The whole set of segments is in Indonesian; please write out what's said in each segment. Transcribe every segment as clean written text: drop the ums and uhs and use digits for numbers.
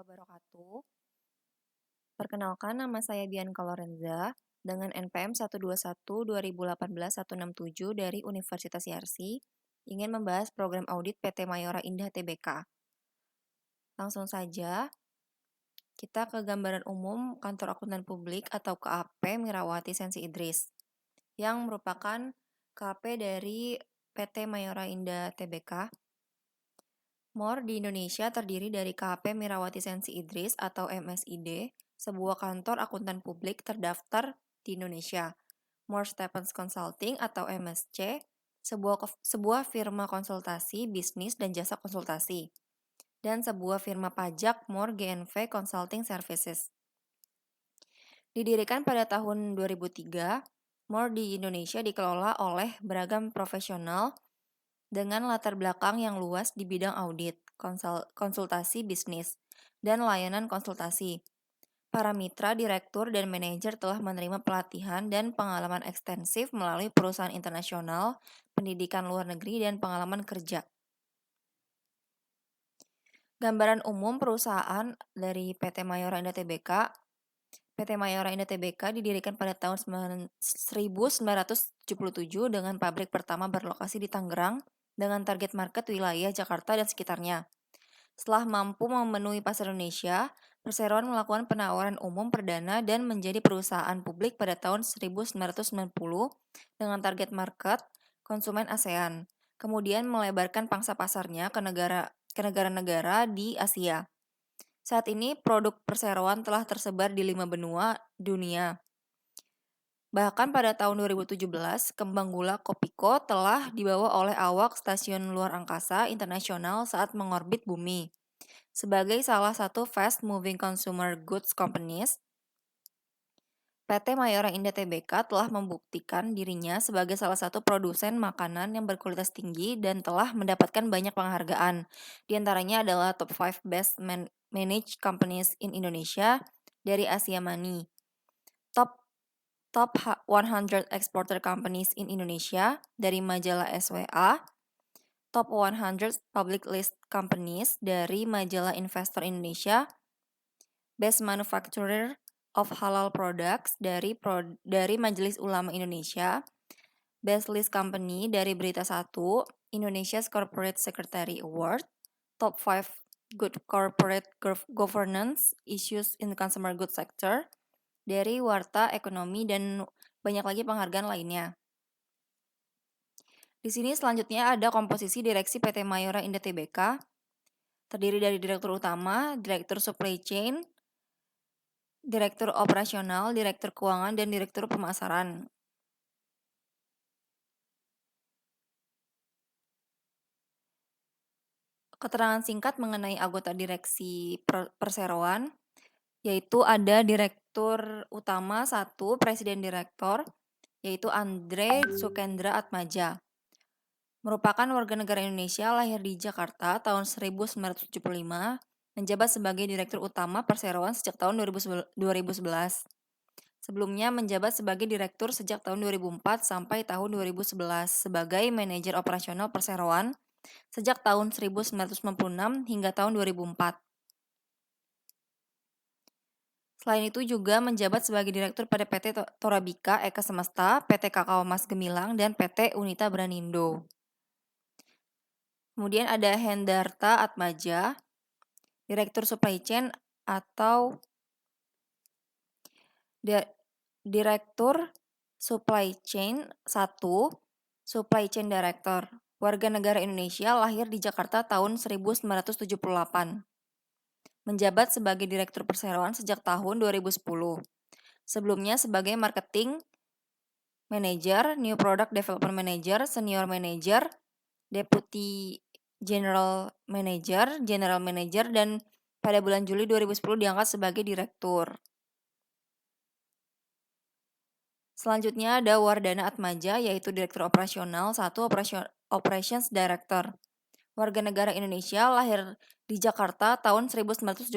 wabarakatuh. Perkenalkan, nama saya Bianca Lorenza dengan NPM 121-2018-167 dari Universitas Yarsi, ingin membahas program audit PT Mayora Indah Tbk. Langsung saja, kita ke gambaran umum Kantor Akuntan Publik atau KAP Mirawati Sensi Idris, yang merupakan KAP dari PT Mayora Indah Tbk. MOR di Indonesia terdiri dari KAP Mirawati Sensi Idris atau MSID, sebuah kantor akuntan publik terdaftar di Indonesia. MOR Stephens Consulting atau MSC, sebuah firma konsultasi, bisnis, dan jasa konsultasi. Dan sebuah firma pajak MOR GNV Consulting Services. Didirikan pada tahun 2003, MOR di Indonesia dikelola oleh beragam profesional dengan latar belakang yang luas di bidang audit, konsultasi bisnis, dan layanan konsultasi. Para mitra, direktur, dan manajer telah menerima pelatihan dan pengalaman ekstensif melalui perusahaan internasional, pendidikan luar negeri, dan pengalaman kerja. Gambaran umum perusahaan dari PT Mayora Indah Tbk. PT Mayora Indah Tbk didirikan pada tahun 1977 dengan pabrik pertama berlokasi di Tangerang dengan target market wilayah Jakarta dan sekitarnya. Setelah mampu memenuhi pasar Indonesia, perseroan melakukan penawaran umum perdana dan menjadi perusahaan publik pada tahun 1990 dengan target market konsumen ASEAN. Kemudian melebarkan pangsa pasarnya ke negara-negara di Asia. Saat ini produk perseroan telah tersebar di 5 benua dunia. Bahkan pada tahun 2017, kembang gula Kopiko telah dibawa oleh awak stasiun luar angkasa internasional saat mengorbit bumi. Sebagai salah satu fast-moving consumer goods companies, PT Mayora Indah Tbk telah membuktikan dirinya sebagai salah satu produsen makanan yang berkualitas tinggi dan telah mendapatkan banyak penghargaan. Di antaranya adalah Top 5 Best Managed Companies in Indonesia dari Asia Money, Top 100 Exporter Companies in Indonesia dari majalah SWA, Top 100 Public List Companies dari majalah Investor Indonesia, Best Manufacturer of Halal Products dari Majelis Ulama Indonesia, Best List Company dari Berita 1, Indonesia's Corporate Secretary Award, Top 5 Good Corporate Governance Issues in the Consumer Goods Sector dari Warta Ekonomi, dan banyak lagi penghargaan lainnya. Di sini selanjutnya ada komposisi direksi PT Mayora Indah Tbk, terdiri dari direktur utama, direktur supply chain, direktur operasional, direktur keuangan, dan direktur pemasaran. Keterangan singkat mengenai anggota direksi perseroan, yaitu ada direktur utama 1, presiden direktur, yaitu Andre Sukendra Atmaja. Merupakan warga negara Indonesia, lahir di Jakarta tahun 1975, menjabat sebagai direktur utama perseroan sejak tahun 2011. Sebelumnya menjabat sebagai direktur sejak tahun 2004 sampai tahun 2011 sebagai manajer operasional perseroan sejak tahun 1996 hingga tahun 2004. Selain itu juga menjabat sebagai direktur pada PT Torabika Eka Semesta, PT Kakao Mas Gemilang, dan PT Unita Branindo. Kemudian ada Hendarta Atmaja, direktur supply chain atau direktur supply chain 1, supply chain director. Warga negara Indonesia, lahir di Jakarta tahun 1978. Menjabat sebagai direktur perseroan sejak tahun 2010. Sebelumnya sebagai marketing manager, new product development manager, senior manager, deputy general manager, dan pada bulan Juli 2010 diangkat sebagai direktur. Selanjutnya ada Wardana Atmaja, yaitu direktur operasional 1, operations director. Warga negara Indonesia, lahir di Jakarta tahun 1979.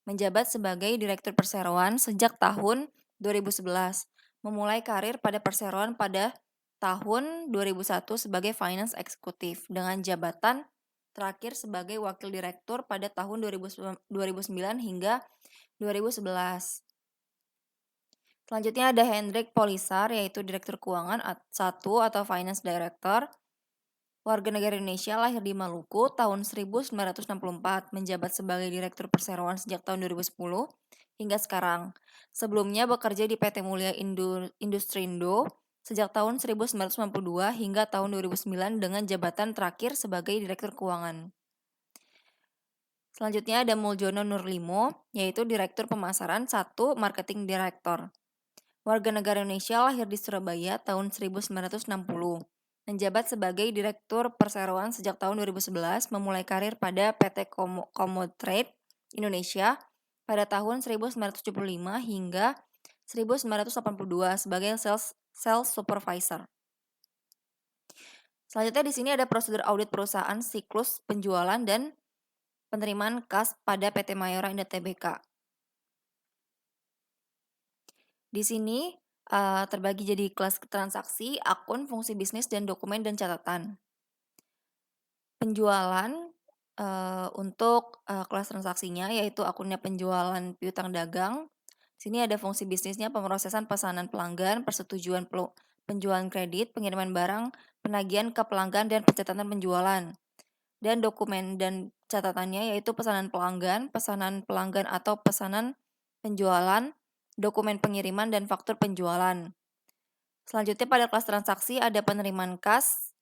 Menjabat sebagai direktur perseroan sejak tahun 2011. Memulai karir pada perseroan pada tahun 2001 sebagai finance executive dengan jabatan terakhir sebagai wakil direktur pada tahun 2009 hingga 2011. Selanjutnya ada Hendrik Polisar, yaitu Direktur Keuangan 1 atau Finance Director. Warga negara Indonesia, lahir di Maluku tahun 1964, menjabat sebagai Direktur Perseroan sejak tahun 2010 hingga sekarang. Sebelumnya bekerja di PT Mulia Industrindo sejak tahun 1992 hingga tahun 2009 dengan jabatan terakhir sebagai Direktur Keuangan. Selanjutnya ada Muljono Nurlimo, yaitu Direktur Pemasaran 1 Marketing Director. Warga negara Indonesia, lahir di Surabaya tahun 1960. Menjabat sebagai Direktur Perseroan sejak tahun 2011, memulai karir pada PT Commotrade Indonesia pada tahun 1975 hingga 1982 sebagai sales supervisor. Selanjutnya di sini ada prosedur audit perusahaan, siklus penjualan dan penerimaan kas pada PT Mayora Indah Tbk. Di sini terbagi jadi kelas transaksi, akun, fungsi bisnis, dan dokumen dan catatan. Penjualan untuk kelas transaksinya yaitu akunnya penjualan piutang dagang. Di sini ada fungsi bisnisnya, pemrosesan pesanan pelanggan, persetujuan penjualan kredit, pengiriman barang, penagihan ke pelanggan, dan pencatatan penjualan. Dan dokumen dan catatannya yaitu pesanan pelanggan atau pesanan penjualan, dokumen pengiriman, dan faktur penjualan. Selanjutnya pada kelas transaksi ada penerimaan kas,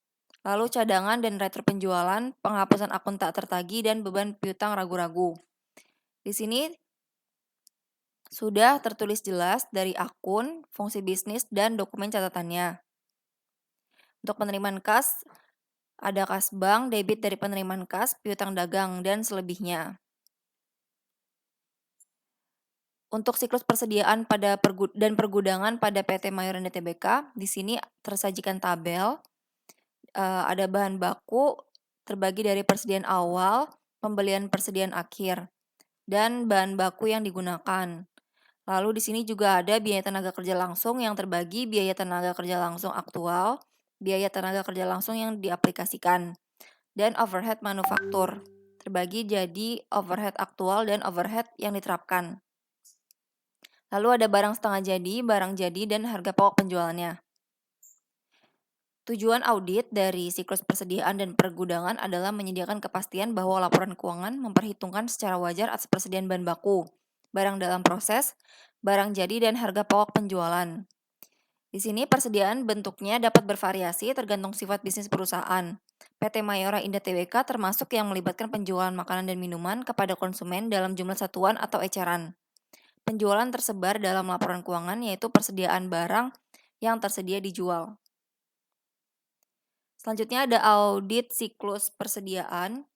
lalu cadangan dan retro penjualan, penghapusan akun tak tertagih, dan beban piutang ragu-ragu. Di sini sudah tertulis jelas dari akun, fungsi bisnis, dan dokumen catatannya. Untuk penerimaan kas, ada kas bank, debit dari penerimaan kas, piutang dagang, dan selebihnya. Untuk siklus persediaan dan pergudangan pada PT Mayora Indah Tbk, di sini tersajikan tabel. Ada bahan baku terbagi dari persediaan awal, pembelian persediaan akhir, dan bahan baku yang digunakan. Lalu di sini juga ada biaya tenaga kerja langsung yang terbagi biaya tenaga kerja langsung aktual, biaya tenaga kerja langsung yang diaplikasikan, dan overhead manufaktur. Terbagi jadi overhead aktual dan overhead yang diterapkan. Lalu ada barang setengah jadi, barang jadi, dan harga pokok penjualannya. Tujuan audit dari siklus persediaan dan pergudangan adalah menyediakan kepastian bahwa laporan keuangan memperhitungkan secara wajar atas persediaan bahan baku, barang dalam proses, barang jadi, dan harga pokok penjualan. Di sini persediaan bentuknya dapat bervariasi tergantung sifat bisnis perusahaan. PT Mayora Indah Tbk termasuk yang melibatkan penjualan makanan dan minuman kepada konsumen dalam jumlah satuan atau eceran. Penjualan tersebar dalam laporan keuangan yaitu persediaan barang yang tersedia dijual. Selanjutnya ada audit siklus persediaan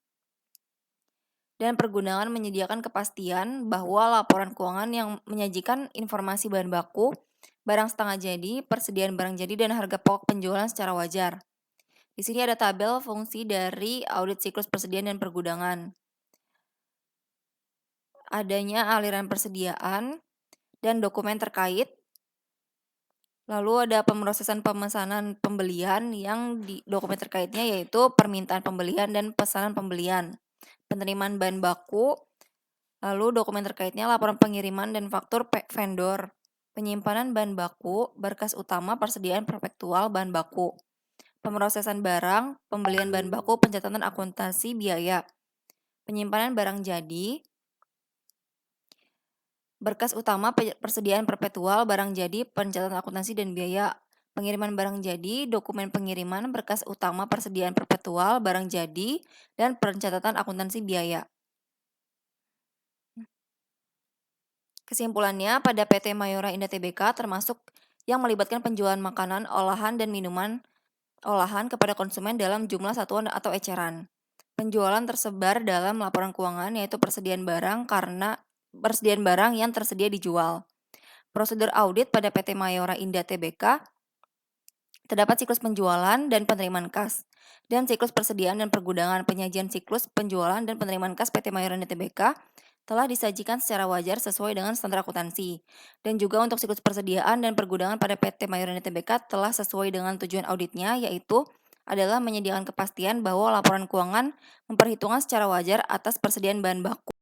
dan pergudangan menyediakan kepastian bahwa laporan keuangan yang menyajikan informasi bahan baku, barang setengah jadi, persediaan barang jadi, dan harga pokok penjualan secara wajar. Di sini ada tabel fungsi dari audit siklus persediaan dan pergudangan. Adanya aliran persediaan dan dokumen terkait. Lalu ada pemrosesan pemesanan pembelian yang di dokumen terkaitnya yaitu permintaan pembelian dan pesanan pembelian. Penerimaan bahan baku, lalu dokumen terkaitnya laporan pengiriman dan faktur vendor. Penyimpanan bahan baku, berkas utama persediaan perpetual bahan baku. Pemrosesan barang, pembelian bahan baku, pencatatan akuntansi biaya. Penyimpanan barang jadi, berkas utama persediaan perpetual barang jadi, pencatatan akuntansi dan biaya. Pengiriman barang jadi, dokumen pengiriman, berkas utama persediaan perpetual barang jadi, dan pencatatan akuntansi biaya. Kesimpulannya, pada PT Mayora Indah Tbk termasuk yang melibatkan penjualan makanan, olahan, dan minuman olahan kepada konsumen dalam jumlah satuan atau eceran. Penjualan tersebar dalam laporan keuangan yaitu persediaan barang yang tersedia dijual. Prosedur audit pada PT Mayora Indah Tbk terdapat siklus penjualan dan penerimaan kas, dan siklus persediaan dan pergudangan. Penyajian siklus penjualan dan penerimaan kas PT Mayora Indah Tbk telah disajikan secara wajar sesuai dengan standar akuntansi. Dan juga untuk siklus persediaan dan pergudangan pada PT Mayora Indah Tbk telah sesuai dengan tujuan auditnya, yaitu adalah menyediakan kepastian bahwa laporan keuangan memperhitungkan secara wajar atas persediaan bahan baku.